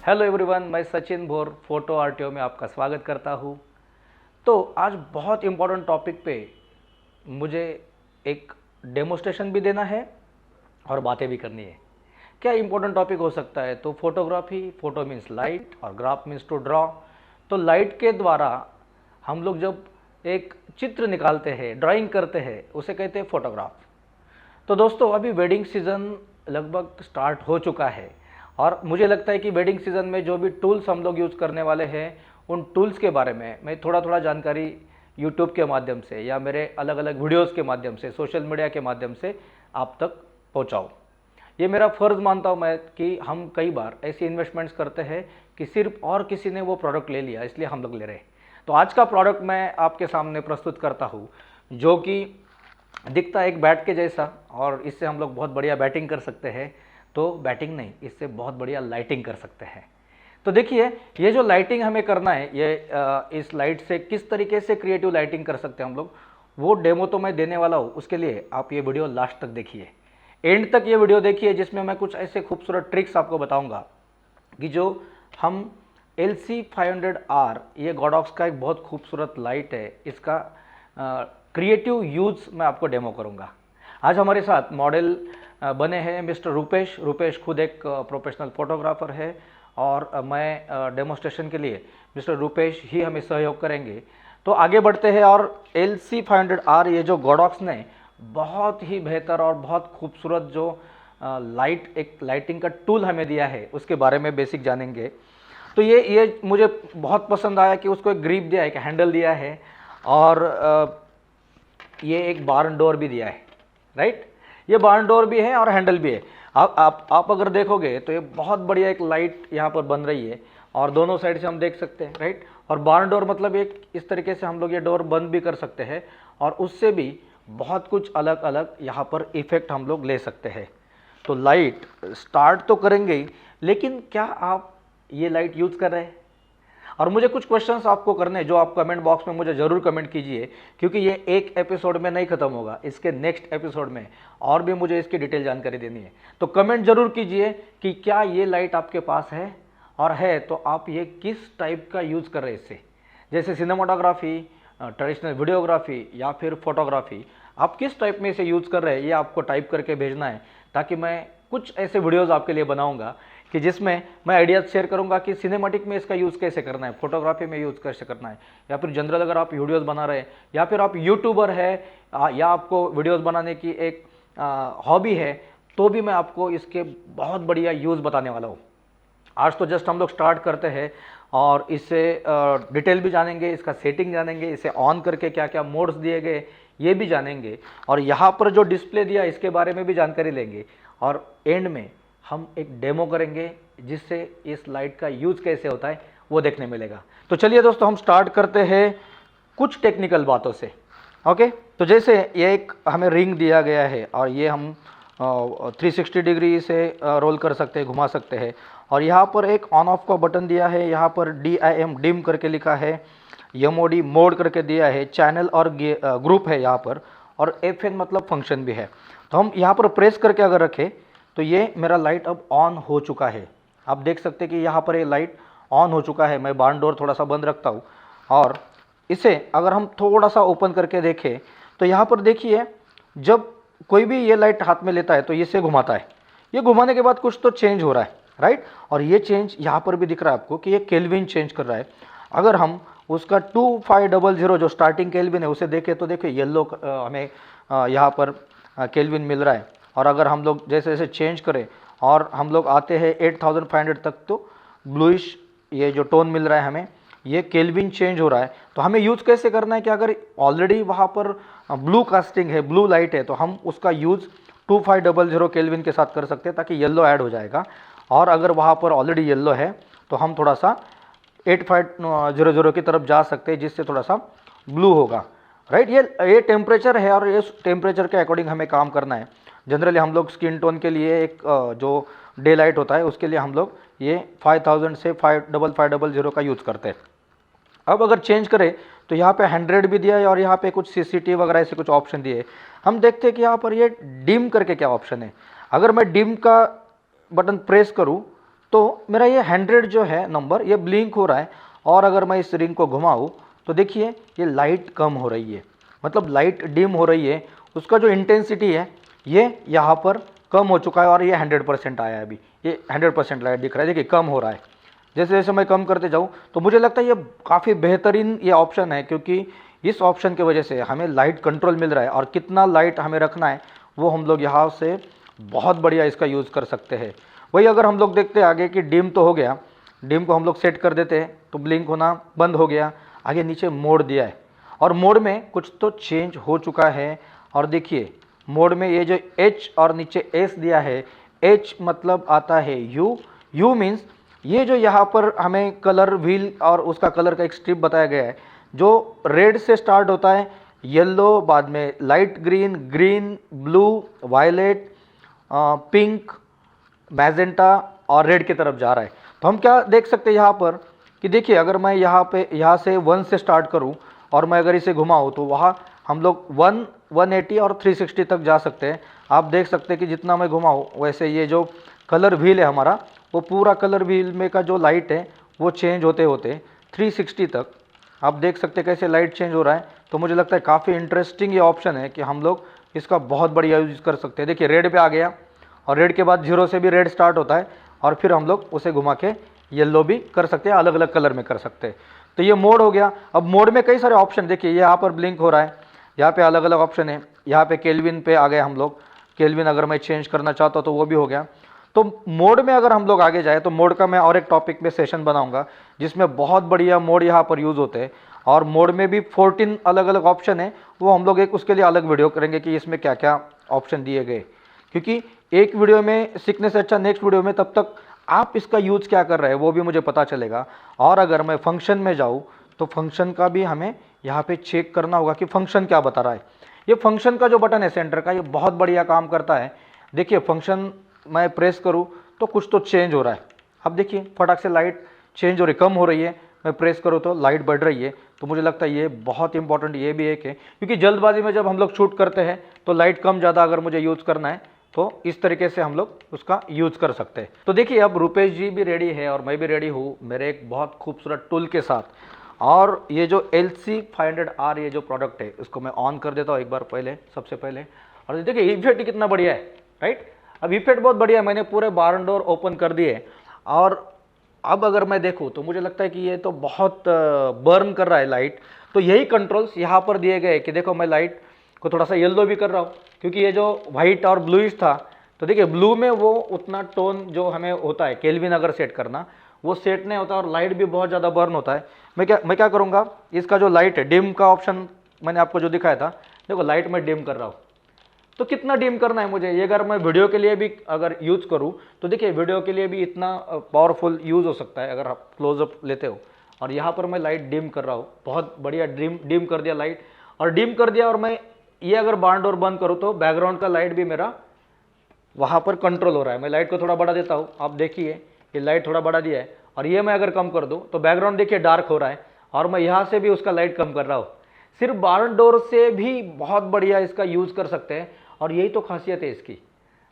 Hello everyone, मैं सचिन भोर photo RTO में आपका स्वागत करता हूँ। तो आज बहुत इम्पोर्टेंट टॉपिक पे मुझे एक डेमोस्ट्रेशन भी देना है और बातें भी करनी है। क्या इम्पोर्टेंट टॉपिक हो सकता है? तो फोटोग्राफी, फोटो मीन्स लाइट और ग्राफ मीन्स टू ड्रॉ। तो लाइट के द्वारा हम लोग जब एक चित्र निकालते हैं, ड्राइंग करते हैं, उसे कहते हैं फोटोग्राफ। तो दोस्तों, अभी वेडिंग सीज़न लगभग स्टार्ट हो चुका है और मुझे लगता है कि वेडिंग सीज़न में जो भी टूल्स हम लोग यूज़ करने वाले हैं, उन टूल्स के बारे में मैं थोड़ा थोड़ा जानकारी यूट्यूब के माध्यम से या मेरे अलग अलग वीडियोस के माध्यम से, सोशल मीडिया के माध्यम से आप तक पहुंचाऊं। ये मेरा फ़र्ज़ मानता हूं मैं कि हम कई बार ऐसी इन्वेस्टमेंट्स करते हैं कि सिर्फ और किसी ने वो प्रोडक्ट ले लिया इसलिए हम लोग ले रहे हैं। तो आज का प्रोडक्ट मैं आपके सामने प्रस्तुत करता हूँ, जो कि दिखता है एक बैट के जैसा और इससे हम लोग बहुत बढ़िया बैटिंग कर सकते हैं। तो बैटिंग नहीं, इससे बहुत बढ़िया लाइटिंग कर सकते हैं। तो देखिए, ये जो लाइटिंग हमें करना है, ये इस लाइट से किस तरीके से क्रिएटिव लाइटिंग कर सकते हैं हम लोग, वो डेमो तो मैं देने वाला हूँ। उसके लिए आप ये वीडियो लास्ट तक देखिए, एंड तक ये वीडियो देखिए, जिसमें मैं कुछ ऐसे खूबसूरत ट्रिक्स आपको बताऊंगा कि जो हम LC500R, ये गॉडॉक्स का एक बहुत खूबसूरत लाइट है, इसका क्रिएटिव यूज़ मैं आपको डेमो करूंगा। आज हमारे साथ मॉडल बने हैं मिस्टर रूपेश। रूपेश खुद एक प्रोफेशनल फोटोग्राफर है और मैं डेमोस्ट्रेशन के लिए मिस्टर रूपेश ही हमें सहयोग करेंगे। तो आगे बढ़ते हैं और LC500R, ये जो गॉडॉक्स ने बहुत ही बेहतर और बहुत खूबसूरत जो एक लाइटिंग का टूल हमें दिया है, उसके बारे में बेसिक जानेंगे। तो ये मुझे बहुत पसंद आया कि उसको एक ग्रिप दिया है, एक हैंडल दिया है और ये एक बार्न डोर भी दिया है, राइट। ये बार्न डोर भी है और हैंडल भी है। आप अगर देखोगे तो ये बहुत बढ़िया एक लाइट यहाँ पर बन रही है और दोनों साइड से हम देख सकते हैं, राइट। और बार्न डोर मतलब एक इस तरीके से हम लोग ये डोर बंद भी कर सकते हैं और उससे भी बहुत कुछ अलग अलग यहाँ पर इफेक्ट हम लोग ले सकते हैं। तो लाइट स्टार्ट तो करेंगे ही, लेकिन क्या आप ये लाइट यूज़ कर रहे हैं? और मुझे कुछ क्वेश्चंस आपको करने हैं, जो आप कमेंट बॉक्स में मुझे ज़रूर कमेंट कीजिए, क्योंकि ये एक एपिसोड में नहीं खत्म होगा, इसके नेक्स्ट एपिसोड में और भी मुझे इसकी डिटेल जानकारी देनी है। तो कमेंट जरूर कीजिए कि क्या ये लाइट आपके पास है, और है तो आप ये किस टाइप का यूज़ कर रहे हैं इससे, जैसे सिनेमाटोग्राफी, ट्रेडिशनल वीडियोग्राफी या फिर फोटोग्राफी, आप किस टाइप में इसे यूज़ कर रहे हैं, ये आपको टाइप करके भेजना है, ताकि मैं कुछ ऐसे वीडियोज़ आपके लिए बनाऊँगा कि जिसमें मैं आइडियाज़ शेयर करूंगा कि सिनेमैटिक में इसका यूज़ कैसे करना है, फोटोग्राफी में यूज़ कैसे करना है, या फिर जनरल अगर आप वीडियोस बना रहे हैं या फिर आप यूट्यूबर है या आपको वीडियोस बनाने की एक हॉबी है, तो भी मैं आपको इसके बहुत बढ़िया यूज़ बताने वाला हूँ। आज तो जस्ट हम लोग स्टार्ट करते हैं और इससे डिटेल भी जानेंगे, इसका सेटिंग जानेंगे, इसे ऑन करके क्या क्या मोड्स दिए गए ये भी जानेंगे, और यहाँ पर जो डिस्प्ले दिया इसके बारे में भी जानकारी लेंगे, और एंड में हम एक डेमो करेंगे जिससे इस लाइट का यूज़ कैसे होता है वो देखने मिलेगा। तो चलिए दोस्तों, हम स्टार्ट करते हैं कुछ टेक्निकल बातों से। ओके, तो जैसे ये एक हमें रिंग दिया गया है और ये हम 360 डिग्री से रोल कर सकते हैं, घुमा सकते हैं, और यहाँ पर एक ऑन ऑफ का बटन दिया है, यहाँ पर DIM डिम करके लिखा है, MOD मोड करके दिया है, चैनल और ग्रुप है यहाँ पर, और FN मतलब फंक्शन भी है। तो हम यहाँ पर प्रेस करके अगर रखें तो ये मेरा लाइट अब ऑन हो चुका है। आप देख सकते हैं कि यहाँ पर ये लाइट ऑन हो चुका है। मैं बार्न डोर थोड़ा सा बंद रखता हूँ और इसे अगर हम थोड़ा सा ओपन करके देखें तो यहाँ पर देखिए, जब कोई भी ये लाइट हाथ में लेता है तो इसे घुमाता है। ये घुमाने के बाद कुछ तो चेंज हो रहा है, राइट। और ये चेंज यहाँ पर भी दिख रहा है आपको कि ये केल्विन चेंज कर रहा है। अगर हम उसका 2500 जो स्टार्टिंग केल्विन है उसे देखें तो देखिए येलो हमें यहाँ पर केल्विन मिल रहा है। और अगर हम लोग जैसे जैसे चेंज करें और हम लोग आते हैं 8500 तक, तो ब्लूइश ये जो टोन मिल रहा है हमें, ये केल्विन चेंज हो रहा है। तो हमें यूज़ कैसे करना है कि अगर ऑलरेडी वहाँ पर ब्लू कास्टिंग है, ब्लू लाइट है, तो हम उसका यूज़ 2500 केल्विन के साथ कर सकते हैं ताकि येलो ऐड हो जाएगा। और अगर वहाँ पर ऑलरेडी येलो है तो हम थोड़ा सा 8500 की तरफ जा सकते हैं, जिससे थोड़ा सा ब्लू होगा, राइट। ये टेम्परेचर है और इस टेम्परेचर के अकॉर्डिंग हमें काम करना है। जनरली हम लोग स्किन टोन के लिए एक जो डे लाइट होता है उसके लिए हम लोग ये 5000 से 5500 का यूज़ करते हैं। अब अगर चेंज करें तो यहाँ पे 100 भी दिया है और यहाँ पे कुछ CCT वगैरह ऐसे कुछ ऑप्शन दिए। हम देखते हैं कि यहाँ पर ये डिम करके क्या ऑप्शन है। अगर मैं डिम का बटन प्रेस करूँ तो मेरा ये 100 जो है नंबर ये ब्लिंक हो रहा है, और अगर मैं इस रिंग को घुमाऊँ तो देखिए ये लाइट कम हो रही है, मतलब लाइट डिम हो रही है, उसका जो इंटेंसिटी है ये यहाँ पर कम हो चुका है और ये 100% आया है। अभी ये 100% लाइट दिख रहा है, देखिए कम हो रहा है। जैसे जैसे मैं कम करते जाऊँ तो मुझे लगता है ये काफ़ी बेहतरीन ये ऑप्शन है, क्योंकि इस ऑप्शन की वजह से हमें लाइट कंट्रोल मिल रहा है, और कितना लाइट हमें रखना है वो हम लोग यहाँ से बहुत बढ़िया इसका यूज़ कर सकते हैं। वही अगर हम लोग देखते हैं आगे कि डिम तो हो गया, डिम को हम लोग सेट कर देते हैं तो ब्लिंक होना बंद हो गया। आगे नीचे मोड दिया है, और मोड में कुछ तो चेंज हो चुका है। और देखिए मोड में ये जो H और नीचे S दिया है, H मतलब आता है यू, यू मीन्स ये जो यहाँ पर हमें कलर व्हील और उसका कलर का एक स्ट्रिप बताया गया है, जो रेड से स्टार्ट होता है, येलो, बाद में light green, green, blue, violet, pink, magenta और रेड की तरफ जा रहा है। तो हम क्या देख सकते हैं यहाँ पर कि देखिए अगर मैं यहाँ से 1 से स्टार्ट करूँ और मैं अगर इसे घुमाऊँ तो वहाँ हम लोग 180 और 360 तक जा सकते हैं। आप देख सकते हैं कि जितना मैं घुमाऊँ वैसे ये जो कलर व्हील है हमारा, वो पूरा कलर व्हील में का जो लाइट है वो चेंज होते होते 360 तक आप देख सकते हैं कैसे लाइट चेंज हो रहा है। तो मुझे लगता है काफ़ी इंटरेस्टिंग ये ऑप्शन है कि हम लोग इसका बहुत बढ़िया यूज़ कर सकते हैं। देखिए रेड पे आ गया, और रेड के बाद 0 से भी रेड स्टार्ट होता है, और फिर हम लोग उसे घुमा के येलो भी कर सकते हैं, अलग अलग कलर में कर सकते हैं। तो ये मोड हो गया। अब मोड में कई सारे ऑप्शन, देखिए यहाँ पर ब्लिंक हो रहा है, यहाँ पे अलग अलग ऑप्शन है, यहाँ पे केल्विन पे आ गए हम लोग, केल्विन अगर मैं चेंज करना चाहता हूँ तो वो भी हो गया। तो मोड में अगर हम लोग आगे जाए तो मोड का मैं और एक टॉपिक में सेशन बनाऊंगा जिसमें बहुत बढ़िया मोड यहाँ पर यूज़ होते हैं, और मोड में भी 14 अलग अलग ऑप्शन है, वो हम लोग एक उसके लिए अलग वीडियो करेंगे कि इसमें क्या क्या ऑप्शन दिए गए। क्योंकि एक वीडियो में सीखने से अच्छा नेक्स्ट वीडियो में तब तक आप इसका यूज़ क्या कर रहे हैं वो भी मुझे पता चलेगा। और अगर मैं फंक्शन में जाऊँ तो फंक्शन का भी हमें यहाँ पे चेक करना होगा कि फंक्शन क्या बता रहा है। ये फंक्शन का जो बटन है सेंटर का, ये बहुत बढ़िया काम करता है। देखिए फंक्शन मैं प्रेस करूँ तो कुछ तो चेंज हो रहा है। अब देखिए फटाक से लाइट चेंज हो रही, कम हो रही है, मैं प्रेस करूँ तो लाइट बढ़ रही है। तो मुझे लगता है ये बहुत इंपॉर्टेंट ये भी एक है, क्योंकि जल्दबाजी में जब हम लोग शूट करते हैं तो लाइट कम ज़्यादा अगर मुझे यूज़ करना है तो इस तरीके से हम लोग उसका यूज़ कर सकते हैं। तो देखिए अब रुपेश जी भी रेडी है और मैं भी रेडी हूँ मेरे एक बहुत खूबसूरत टूल के साथ। और ये जो LC500R ये जो प्रोडक्ट है इसको मैं ऑन कर देता हूँ एक बार पहले, सबसे पहले। और देखिए इफेक्ट कितना बढ़िया है, राइट। अब इफेक्ट बहुत बढ़िया है, मैंने पूरे बारन डोर ओपन कर दिए, और अब अगर मैं देखूँ तो मुझे लगता है कि ये तो बहुत बर्न कर रहा है लाइट। तो यही कंट्रोल्स यहाँ पर दिए गए कि देखो मैं लाइट को थोड़ा सा येलो भी कर रहा हूँ, क्योंकि ये जो वाइट और ब्लूइश था, तो देखिए ब्लू में वो उतना टोन जो हमें होता है केल्विन अगर सेट करना वो सेट नहीं होता, और लाइट भी बहुत ज़्यादा बर्न होता है। मैं क्या करूँगा, इसका जो लाइट है डिम का ऑप्शन मैंने आपको जो दिखाया था, देखो लाइट में डिम कर रहा हूँ। तो कितना डिम करना है मुझे, ये अगर मैं वीडियो के लिए भी अगर यूज़ करूँ तो देखिए वीडियो के लिए भी इतना पावरफुल यूज़ हो सकता है अगर आप क्लोजअप लेते हो। और यहाँ पर मैं लाइट डिम कर रहा हूँ, बहुत बढ़िया डिम कर दिया लाइट, और डिम कर दिया। और मैं ये अगर बार्न डोर बंद करूँ तो बैकग्राउंड का लाइट भी मेरा वहाँ पर कंट्रोल हो रहा है। मैं लाइट को थोड़ा बढ़ा देता हूँ, आप देखिए ये लाइट थोड़ा बढ़ा दिया है, और ये मैं अगर कम कर दूँ तो बैकग्राउंड देखिए डार्क हो रहा है, और मैं यहाँ से भी उसका लाइट कम कर रहा हूँ। सिर्फ बार्न डोर से भी बहुत बढ़िया इसका यूज़ कर सकते हैं, और यही तो खासियत है इसकी,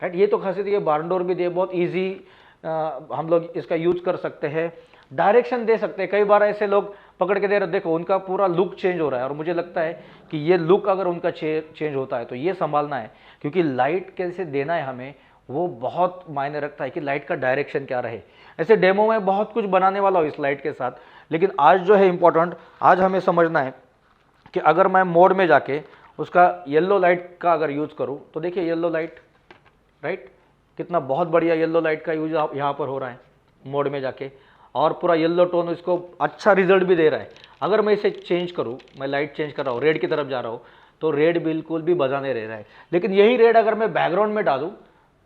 राइट। ये तो खासियत है, ये बार्न डोर भी दिए, बहुत ईजी हम लोग इसका यूज़ कर सकते हैं, डायरेक्शन दे सकते हैं। कई बार ऐसे लोग पकड़ के दे रहे, देखो उनका पूरा लुक चेंज हो रहा है, और मुझे लगता है कि ये लुक अगर उनका चेंज होता है तो ये संभालना है, क्योंकि लाइट कैसे देना है हमें वो बहुत मायने रखता है कि लाइट का डायरेक्शन क्या रहे। ऐसे डेमो में बहुत कुछ बनाने वाला हूँ इस लाइट के साथ, लेकिन आज जो है इम्पोर्टेंट, आज हमें समझना है कि अगर मैं मोड में जाके उसका येलो लाइट का अगर यूज़ करूँ तो देखिए येलो लाइट, राइट, कितना बहुत बढ़िया येलो लाइट का यूज यहाँ पर हो रहा है मोड में जाके, और पूरा येलो टोन इसको अच्छा रिजल्ट भी दे रहा है। अगर मैं इसे चेंज करूँ, मैं लाइट चेंज कर रहा हूँ, रेड की तरफ जा रहा हूँ, तो रेड बिल्कुल भी मज़ा नहीं रह रहा है। लेकिन यही रेड अगर मैं बैकग्राउंड में डालूँ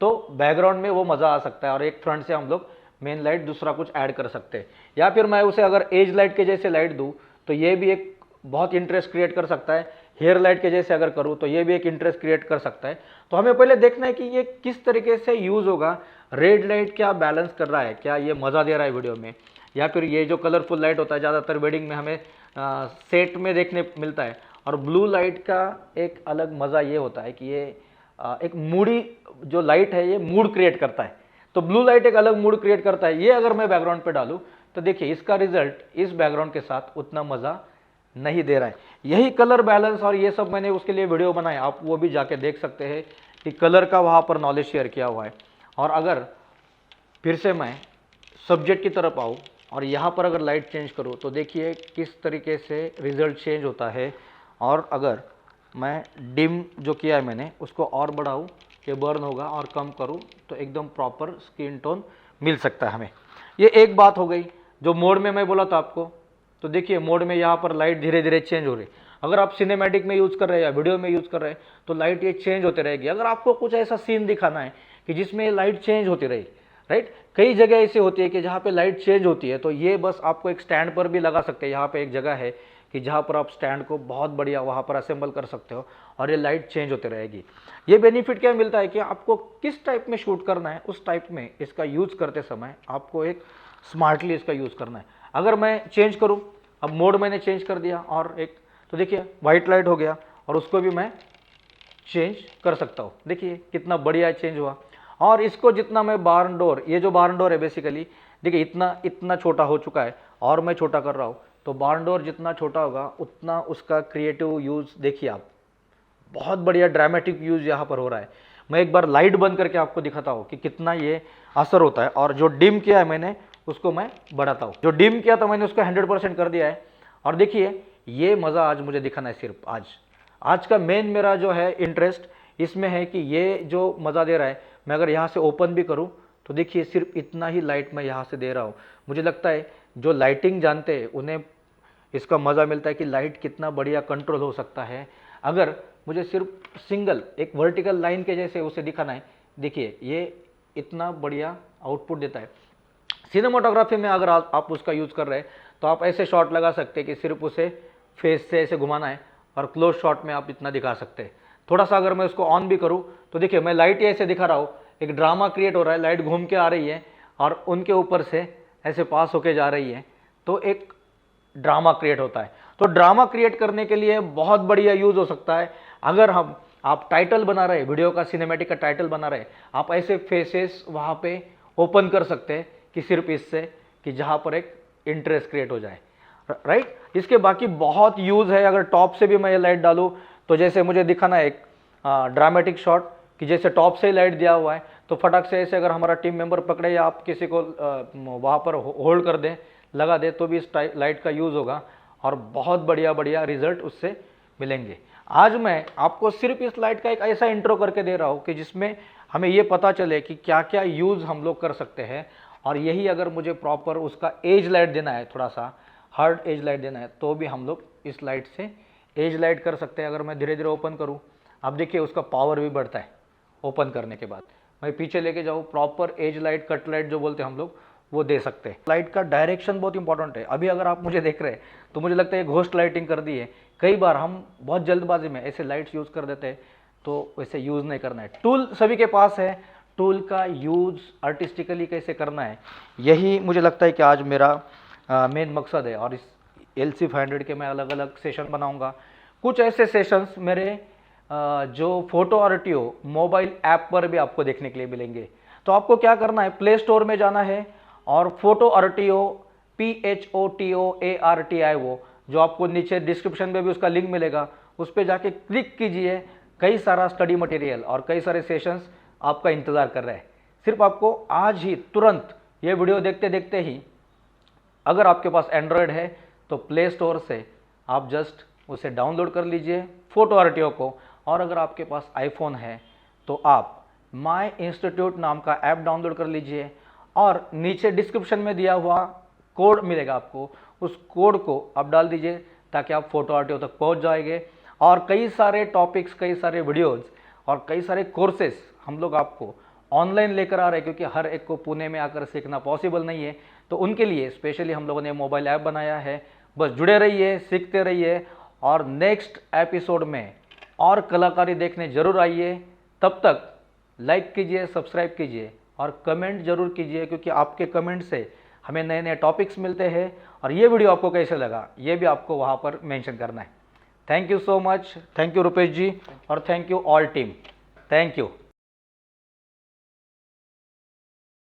तो बैकग्राउंड में वो मज़ा आ सकता है, और एक फ्रंट से हम लोग मेन लाइट दूसरा कुछ ऐड कर सकते हैं। या फिर मैं उसे अगर एज लाइट के जैसे लाइट दूँ तो ये भी एक बहुत इंटरेस्ट क्रिएट कर सकता है। हेयर लाइट के जैसे अगर करूँ तो ये भी एक इंटरेस्ट क्रिएट कर सकता है। तो हमें पहले देखना है कि ये किस तरीके से यूज़ होगा। रेड लाइट क्या बैलेंस कर रहा है, क्या ये मज़ा दे रहा है वीडियो में, या फिर ये जो कलरफुल लाइट होता है ज़्यादातर वेडिंग में हमें सेट में देखने मिलता है। और ब्लू लाइट का एक अलग मज़ा ये होता है कि ये एक मूडी जो लाइट है ये मूड क्रिएट करता है। तो ब्लू लाइट एक अलग मूड क्रिएट करता है। ये अगर मैं बैकग्राउंड पे डालूं तो देखिए इसका रिजल्ट इस बैकग्राउंड के साथ उतना मज़ा नहीं दे रहा है। यही कलर बैलेंस और ये सब मैंने उसके लिए वीडियो बनाया, आप वो भी जाके देख सकते हैं कि कलर का वहाँ पर नॉलेज शेयर किया हुआ है। और अगर फिर से मैं सब्जेक्ट की तरफ आऊँ और यहाँ पर अगर लाइट चेंज करूँ तो देखिए किस तरीके से रिज़ल्ट चेंज होता है। और अगर मैं डिम जो किया है मैंने उसको और बढ़ाऊँ कि बर्न होगा और कम करूँ तो एकदम प्रॉपर स्किन टोन मिल सकता है हमें। ये एक बात हो गई। जो मोड में मैं बोला था आपको, तो देखिए मोड में यहाँ पर लाइट धीरे धीरे चेंज हो रही। अगर आप सिनेमैटिक में यूज़ कर रहे हैं या वीडियो में यूज़ कर रहे हैं तो लाइट ये चेंज होती रहेगी। अगर आपको कुछ ऐसा सीन दिखाना है कि जिसमें लाइट चेंज होती रही, राइट, कई जगह ऐसी होती है कि जहाँ पे लाइट चेंज होती है, तो ये बस आपको एक स्टैंड पर भी लगा सकते हैं। यहाँ पे एक जगह है कि जहाँ पर आप स्टैंड को बहुत बढ़िया वहाँ पर असेंबल कर सकते हो और ये लाइट चेंज होती रहेगी। ये बेनिफिट क्या मिलता है कि आपको किस टाइप में शूट करना है उस टाइप में इसका यूज़ करते समय आपको एक स्मार्टली इसका यूज़ करना है। अगर मैं चेंज करूँ, अब मोड मैंने चेंज कर दिया और एक, तो देखिए वाइट लाइट हो गया और उसको भी मैं चेंज कर सकता हूँ। देखिए कितना बढ़िया चेंज हुआ। और इसको जितना मैं बार्न डोर, ये जो बार्न डोर है बेसिकली देखिए इतना छोटा हो चुका है और मैं छोटा कर रहा हूँ, तो बार्न डोर जितना छोटा होगा उतना उसका क्रिएटिव यूज़ देखिए आप, बहुत बढ़िया ड्रामेटिक यूज़ यहाँ पर हो रहा है। मैं एक बार लाइट बंद करके आपको दिखाता हूँ कि कितना ये असर होता है। और जो डिम किया है मैंने उसको मैं बढ़ाता हूँ। जो डिम किया था मैंने उसको 100% कर दिया है। और देखिए ये मज़ा आज मुझे दिखाना है। सिर्फ आज का मेन मेरा जो है इंटरेस्ट इसमें है कि ये जो मज़ा दे रहा है, मैं अगर यहाँ से ओपन भी करूँ तो देखिए सिर्फ इतना ही लाइट मैं यहाँ से दे रहा हूँ। मुझे लगता है जो लाइटिंग जानते हैं उन्हें इसका मज़ा मिलता है कि लाइट कितना बढ़िया कंट्रोल हो सकता है। अगर मुझे सिर्फ सिंगल एक वर्टिकल लाइन के जैसे उसे दिखाना है, देखिए ये इतना बढ़िया आउटपुट देता है। सिनेमाटोग्राफी में अगर आप उसका यूज़ कर रहे हैं तो आप ऐसे शॉट लगा सकते हैं कि सिर्फ उसे फेस से ऐसे घुमाना है और क्लोज शॉट में आप इतना दिखा सकते हैं। थोड़ा सा अगर मैं उसको ऑन भी करूं तो देखिए मैं लाइट ऐसे दिखा रहा हूं, एक ड्रामा क्रिएट हो रहा है, लाइट घूम के आ रही है और उनके ऊपर से ऐसे पास होके जा रही है, तो एक ड्रामा क्रिएट होता है। तो ड्रामा क्रिएट करने के लिए बहुत बढ़िया यूज़ हो सकता है। अगर आप टाइटल बना रहे, वीडियो का सिनेमैटिक का टाइटल बना रहे, आप ऐसे फेसेस वहाँ पे ओपन कर सकते हैं कि सिर्फ इससे कि जहाँ पर एक इंटरेस्ट क्रिएट हो जाए, राइट। इसके बाकी बहुत यूज़ है। अगर टॉप से भी मैं ये लाइट डालूँ तो जैसे मुझे दिखाना है एक ड्रामेटिक शॉट कि जैसे टॉप से ही लाइट दिया हुआ है तो फटाक से ऐसे अगर हमारा टीम मेंबर पकड़े या आप किसी को वहाँ पर होल्ड कर दें, लगा दे, तो भी इस लाइट का यूज़ होगा और बहुत बढ़िया रिजल्ट उससे मिलेंगे। आज मैं आपको सिर्फ इस लाइट का एक ऐसा इंट्रो करके दे रहा हूँ कि जिसमें हमें ये पता चले कि क्या क्या यूज़ हम लोग कर सकते हैं। और यही अगर मुझे प्रॉपर उसका एज लाइट देना है, थोड़ा सा हार्ड एज लाइट देना है, तो भी हम लोग इस लाइट से एज लाइट कर सकते हैं। अगर मैं धीरे धीरे ओपन करूँ, अब देखिए उसका पावर भी बढ़ता है ओपन करने के बाद। मैं पीछे लेके जाऊँ, proper edge light, cut light जो बोलते हैं हम लोग, वो दे सकते हैं। लाइट का डायरेक्शन बहुत इंपॉर्टेंट है। अभी अगर आप मुझे देख रहे हैं तो मुझे लगता है घोस्ट लाइटिंग कर दी है। कई बार हम बहुत जल्दबाजी में ऐसे लाइट्स यूज़ कर देते हैं, तो वैसे यूज़ नहीं करना है। टूल सभी के पास है, टूल का यूज़ आर्टिस्टिकली कैसे करना है, यही मुझे लगता है कि आज मेरा मेन मकसद है। और इस LC500 के मैं अलग अलग सेशन बनाऊंगा। कुछ ऐसे सेशंस मेरे जो फोटो आरटीओ मोबाइल ऐप पर भी आपको देखने के लिए मिलेंगे। तो आपको क्या करना है, प्ले स्टोर में जाना है और फोटो आरटीओ PHOTOARTIO, जो आपको नीचे डिस्क्रिप्शन में भी उसका लिंक मिलेगा, उस पर जाके क्लिक कीजिए। कई सारा स्टडी मटेरियल और कई सारे सेशंस आपका इंतज़ार कर रहे हैं। सिर्फ आपको आज ही तुरंत ये वीडियो देखते देखते ही, अगर आपके पास एंड्रॉयड है तो प्ले स्टोर से आप जस्ट उसे डाउनलोड कर लीजिए फोटो आरटीओ को। और अगर आपके पास आईफोन है तो आप माई इंस्टीट्यूट नाम का ऐप डाउनलोड कर लीजिए और नीचे डिस्क्रिप्शन में दिया हुआ कोड मिलेगा आपको, उस कोड को आप डाल दीजिए ताकि आप फोटो आरटीओ तक पहुंच जाएंगे। और कई सारे टॉपिक्स, कई सारे वीडियोज़ और कई सारे कोर्सेस हम लोग आपको ऑनलाइन लेकर आ रहे हैं, क्योंकि हर एक को पुणे में आकर सीखना पॉसिबल नहीं है। तो उनके लिए स्पेशली हम लोगों ने मोबाइल ऐप बनाया है। बस जुड़े रहिए, सीखते रहिए और नेक्स्ट एपिसोड में और कलाकारी देखने जरूर आइए। तब तक लाइक कीजिए, सब्सक्राइब कीजिए और कमेंट जरूर कीजिए, क्योंकि आपके कमेंट से हमें नए नए टॉपिक्स मिलते हैं। और ये वीडियो आपको कैसे लगा ये भी आपको वहाँ पर मेंशन करना है। Thank you so much. Thank you Rupesh ji और thank you all team. Thank you.